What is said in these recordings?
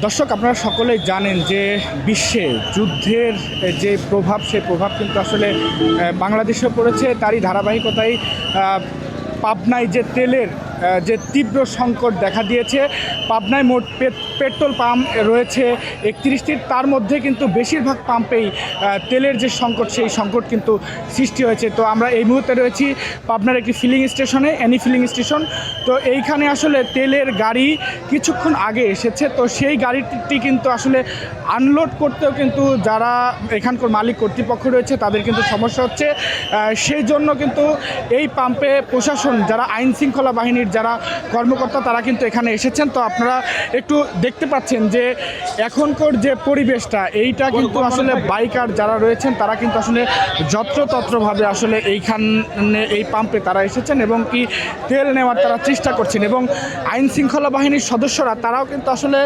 দর্শক, আপনারা সকলেই জানেন যে বিশ্বে যুদ্ধের যে প্রভাব, সেই প্রভাব কিন্তু আসলে বাংলাদেশেও পড়েছে। তারই ধারাবাহিকতায় পাবনায় যে তেলের যে তীব্র সংকট দেখা দিয়েছে। পাবনায় মোট পেট্রোল পাম্প রয়েছে 31টির, তার মধ্যে কিন্তু বেশিরভাগ পাম্পেই তেলের যে সংকট, সেই সংকট কিন্তু সৃষ্টি হয়েছে। তো আমরা এই মুহূর্তে রয়েছি পাবনার একটি ফিলিং স্টেশনে, এনি ফিলিং স্টেশন। তো এইখানে আসলে তেলের গাড়ি কিছুক্ষণ আগে এসেছে। তো সেই গাড়িটি কিন্তু আসলে আনলোড করতেও কিন্তু যারা এখানকার মালিক কর্তৃপক্ষ রয়েছে তাদের কিন্তু সমস্যা হচ্ছে। সেই জন্য কিন্তু এই পাম্পে প্রশাসন, যারা আইন শৃঙ্খলা বাহিনীর যারা কর্মকর্তা, তারা কিন্তু এখানে এসেছেন। তো আপনারা একটু দেখতে পাচ্ছেন যে এখনকার যে পরিবেশটা, এইটা কিন্তু আসলে বাইকার যারা রয়েছেন তারা কিন্তু আসলে যত্রতত্রভাবে আসলে এইখানে এই পাম্পে তারা এসেছেন এবং কি তেল নেওয়ার তারা চেষ্টা করছেন। এবং আইন শৃঙ্খলা বাহিনীর সদস্যরা তারাও কিন্তু আসলে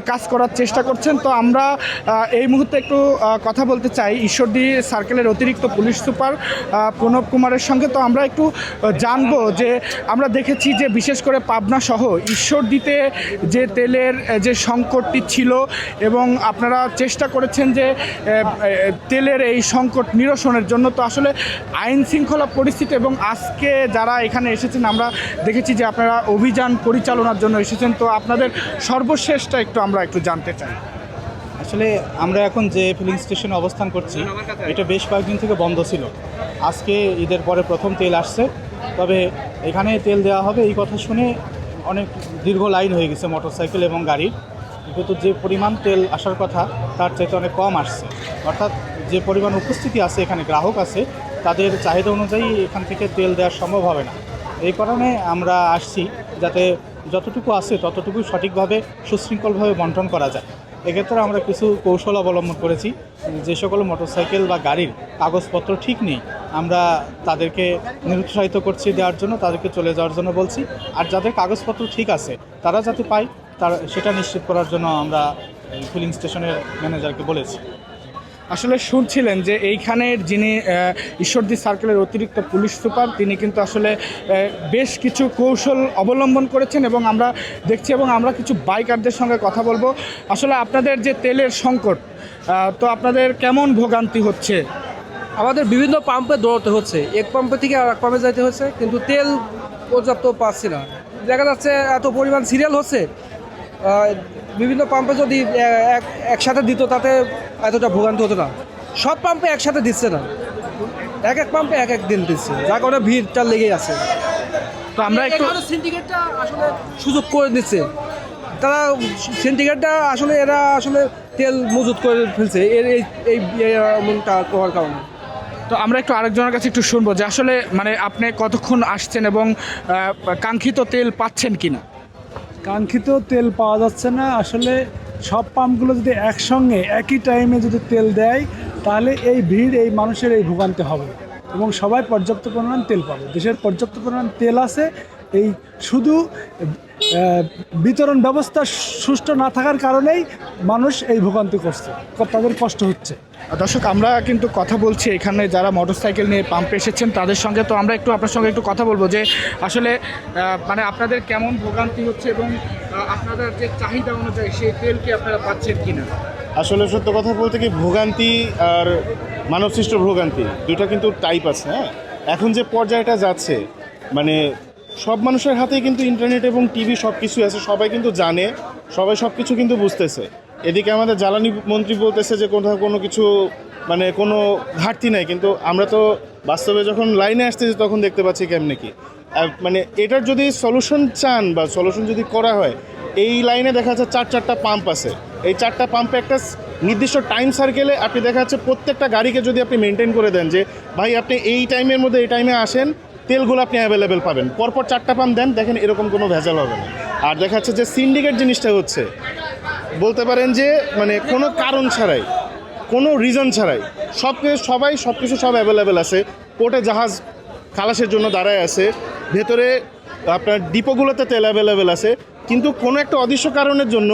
কাজ করার চেষ্টা করছেন। তো আমরা এই মুহূর্তে একটু কথা বলতে চাই ঈশ্বরদী সার্কেলের অতিরিক্ত পুলিশ সুপার প্রণব কুমারের সঙ্গে। তো আমরা একটু জানবো যে আমরা দেখেছি যে বিশেষ করে পাবনা সহ ঈশ্বরদীতে যে তেলের যে সংকটটি ছিল এবং আপনারা চেষ্টা করেছেন যে তেলের এই সংকট নিরসনের জন্য। তো আসলে আইন শৃঙ্খলা পরিস্থিতি এবং আজকে যারা এখানে এসেছেন আমরা দেখেছি যে আপনারা অভিযান পরিচালনার জন্য এসেছেন। তো আপনাদের সর্বশেষটা আমরা একটু জানতে চাই। আসলে আমরা এখন যে ফিলিং স্টেশনে অবস্থান করছি, এটা বেশ কয়েকদিন থেকে বন্ধ ছিল। আজকে ঈদের পরে প্রথম তেল আসছে। তবে এখানে তেল দেওয়া হবে এই কথা শুনে অনেক দীর্ঘ লাইন হয়ে গেছে মোটরসাইকেল এবং গাড়ির। কিন্তু যে পরিমাণ তেল আসার কথা তার চাইতে অনেক কম আসছে। অর্থাৎ যে পরিমাণ উপস্থিতি আছে, এখানে গ্রাহক আছে, তাদের চাহিদা অনুযায়ী এখান থেকে তেল দেওয়া সম্ভব হবে না। এই কারণে আমরা আসছি যাতে যতটুকু আছে ততটুকু সঠিকভাবে সুশৃঙ্খলভাবে বন্টন করা যায়। এক্ষেত্রে আমরা কিছু কৌশল অবলম্বন করেছি। যে সকল মোটরসাইকেল বা গাড়ির কাগজপত্র ঠিক নেই, আমরা তাদেরকে নিরুৎসাহিত করছি দেওয়ার জন্য, তাদেরকে চলে যাওয়ার জন্য বলছি। আর যাদের কাগজপত্র ঠিক আছে তারা যাতে পায়, তার সেটা নিশ্চিত করার জন্য আমরা ফিলিং স্টেশনের ম্যানেজারকে বলেছি। আসলে শুনছিলেন যে এইখানের যিনি ঈশ্বরদী সার্কেলের অতিরিক্ত পুলিশ সুপার, তিনি কিন্তু আসলে বেশ কিছু কৌশল অবলম্বন করেছেন এবং আমরা দেখছি এবং আমরা কিছু বাইকারদের সঙ্গে কথা বলবো। আসলে আপনাদের যে তেলের সংকট, তো আপনাদের কেমন ভোগান্তি হচ্ছে? আমাদের বিভিন্ন পাম্পে দৌড়াতে হচ্ছে, এক পাম্পে থেকে আর এক পাম্পে যাইতে হচ্ছে, কিন্তু তেল পর্যাপ্ত পাচ্ছি না। দেখা যাচ্ছে এত পরিমাণ সিরিয়াল হচ্ছে, বিভিন্ন পাম্পে যদি একসাথে দিত তাতে এতটা ভোগান্তি হতো না। সব পাম্পে একসাথে দিচ্ছে না, এক এক পাম্পে এক এক দিন দিচ্ছে, যার কারণে ভিড়টা লেগেই আছে। তো আমরা একটু সিন্ডিকেটটা আসলে সুযোগ করে দিচ্ছে, তারা সিন্ডিকেটটা আসলে এরা আসলে তেল মজুত করে ফেলছে এমনটা হওয়ার কারণে। তো আমরা একটু আরেকজনের কাছে একটু শুনবো যে আসলে মানে আপনি কতক্ষণ আসছেন এবং কাঙ্ক্ষিত তেল পাচ্ছেন কিনা। কাঙ্ক্ষিত তেল পাওয়া যাচ্ছে না। আসলে সব পাম্পগুলো যদি একসঙ্গে একই টাইমে যদি তেল দেয়, তাহলে এই ভিড়, এই মানুষের এই ভোগান্তি হবে এবং সবাই পর্যাপ্ত পরিমাণ তেল পাবে। দেশের পর্যাপ্ত পরিমাণ তেল আছে, এই শুধু বিতরণ ব্যবস্থা সুষ্ঠু না থাকার কারণেই মানুষ এই ভোগান্তি করছে, তাদের কষ্ট হচ্ছে। দর্শক, আমরা কিন্তু কথা বলছি এখানে যারা মোটরসাইকেল নিয়ে পাম্পে এসেছেন তাদের সঙ্গে। তো আমরা একটু আপনার সঙ্গে একটু কথা বলবো যে আসলে মানে আপনাদের কেমন ভোগান্তি হচ্ছে এবং আপনাদের যে চাহিদা অনুযায়ী সেই তেল কি আপনারা পাচ্ছেন কিনা। আসলে সত্য কথা বলতে কি, ভোগান্তি আর মানবসৃষ্ট ভোগান্তি দুটো কিন্তু টাইপ আছে। হ্যাঁ, এখন যে পর্যায়টা যাচ্ছে, মানে সব মানুষের হাতেই কিন্তু ইন্টারনেট এবং টিভি সব কিছুই আছে, সবাই কিন্তু জানে, সবাই সব কিছু কিন্তু বুঝতেছে। এদিকে আমাদের জ্বালানি মন্ত্রী বলতেছে যে কোথাও কোনো কিছু মানে কোনো ঘাটতি নাই, কিন্তু আমরা তো বাস্তবে যখন লাইনে আসতেছি তখন দেখতে পাচ্ছি কেমনে কি। মানে এটার যদি সলিউশন চান বা সলিউশন যদি করা হয়, এই লাইনে দেখা যাচ্ছে চারটা পাম্প আছে। এই চারটা পাম্পে একটা নির্দিষ্ট টাইম সার্কেলে আপনি দেখা যাচ্ছে প্রত্যেকটা গাড়িকে যদি আপনি মেনটেন করে দেন যে ভাই আপনি এই টাইমের মধ্যে এই টাইমে আসেন, তেলগুলো আপনি অ্যাভেলেবেল পাবেন, পরপর চারটা পাম্প দেন, দেখেন এরকম কোনো ভেজাল হবে না। আর দেখা যাচ্ছে যে সিন্ডিকেট জিনিসটা হচ্ছে, বলতে পারেন যে মানে কোনো কারণ ছাড়াই, কোনো রিজন ছাড়াই সবাই সব কিছু অ্যাভেলেবেল আছে। পোর্টে জাহাজ খালাসের জন্য দাঁড়ায় আছে, ভেতরে আপনার ডিপোগুলোতে তেল অ্যাভেলেবেল আছে, কিন্তু কোনো একটা অদৃশ্য কারণের জন্য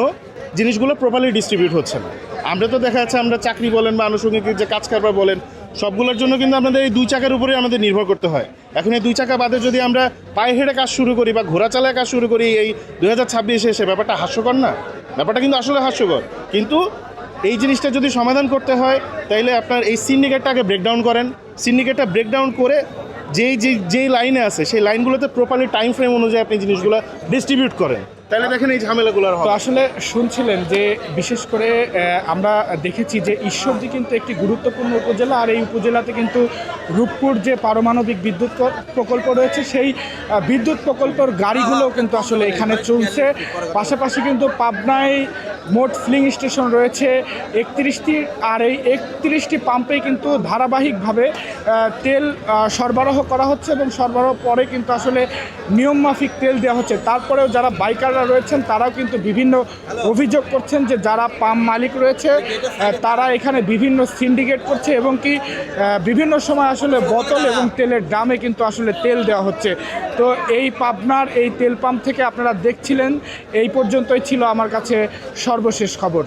জিনিসগুলো প্রপারলি ডিস্ট্রিবিউট হচ্ছে না। আমরা তো দেখা যাচ্ছে আমরা চাকরি বলেন বা আনুষঙ্গিক যে কাজ কারবার বলেন, সবগুলোর জন্য কিন্তু আমাদের এই 2 চাকার উপরে আমাদের নির্ভর করতে হয়। এখন এই 2 চাকা বাদে যদি আমরা পায়ে হেঁটে কাজ শুরু করি বা ঘোড়া চালায় কাজ শুরু করি এই 2026 এসে, ব্যাপারটা হাস্যকর না? ব্যাপারটা কিন্তু আসলে হাস্যকর। কিন্তু এই জিনিসটা যদি সমাধান করতে হয় তাইলে আপনার এই সিন্ডিকেটটাকে ব্রেকডাউন করেন। সিন্ডিকেটটা ব্রেকডাউন করে যেই লাইনে আছে সেই লাইনগুলোতে প্রপারলি টাইম ফ্রেম অনুযায়ী আপনি জিনিসগুলো ডিস্ট্রিবিউট করেন, তাহলে দেখেন এই ঝামেলাগুলো আর তো হবে না। আসলে শুনছিলেন যে বিশেষ করে আমরা দেখেছি যে ঈশ্বরদী কিন্তু একটি গুরুত্বপূর্ণ উপজেলা, আর এই উপজেলাতে কিন্তু রূপপুর যে পারমাণবিক বিদ্যুৎ প্রকল্প রয়েছে সেই বিদ্যুৎ প্রকল্পের গাড়িগুলো কিন্তু আসলে এখানে চলছে। পাশাপাশি কিন্তু পাবনায় মোট ফিলিং স্টেশন রয়েছে 31টি, আর এই 31টি পাম্পেই কিন্তু ধারাবাহিকভাবে তেল সরবরাহ করা হচ্ছে এবং সরবরাহ পরে কিন্তু আসলে নিয়মমাফিক তেল দেওয়া হচ্ছে। তারপরেও যারা বাইকাররা রয়েছেন তারাও কিন্তু বিভিন্ন অভিযোগ করছেন যে যারা পাম্প মালিক রয়েছে তারা এখানে বিভিন্ন সিন্ডিকেট করছে এবং কি বিভিন্ন সময় আসলে বোতল এবং তেলের ড্রামে কিন্তু আসলে তেল দেওয়া হচ্ছে। তো এই পাবনার এই তেল পাম্প থেকে আপনারা দেখছিলেন, এই পর্যন্তই ছিল আমার কাছে সর্বশেষ খবর।